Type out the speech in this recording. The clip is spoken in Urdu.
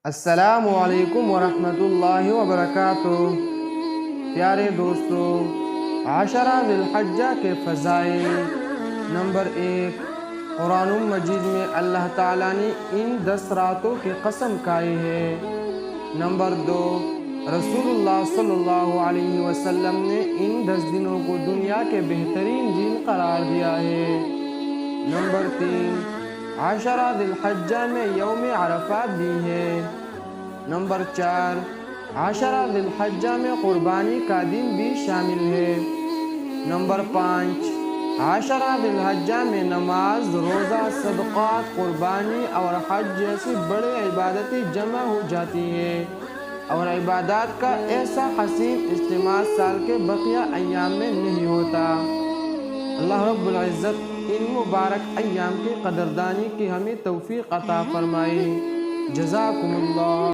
السلام علیکم ورحمۃ اللہ وبرکاتہ۔ پیارے دوستو، عشرہ ذی الحجہ کے فضائل۔ نمبر 1، قرآن مجید میں اللہ تعالیٰ نے ان 10 راتوں کی قسم کھائی ہے۔ نمبر 2، رسول اللہ صلی اللہ علیہ وسلم نے ان 10 دنوں کو دنیا کے بہترین دن قرار دیا ہے۔ نمبر 3، عشرہ ذی الحجہ میں یوم عرفات بھی ہے۔ نمبر 4، عشرہ ذی الحجہ میں قربانی کا دن بھی شامل ہے۔ نمبر 5، عشرہ ذی الحجہ میں نماز، روزہ، صدقات، قربانی اور حج جیسی بڑی عبادتیں جمع ہو جاتی ہیں، اور عبادات کا ایسا حسین اجتماع سال کے بقیہ ایام میں نہیں ہوتا۔ اللہ رب العزت ان مبارک ایام کی قدردانی کی ہمیں توفیق عطا فرمائے۔ جزاکم اللہ۔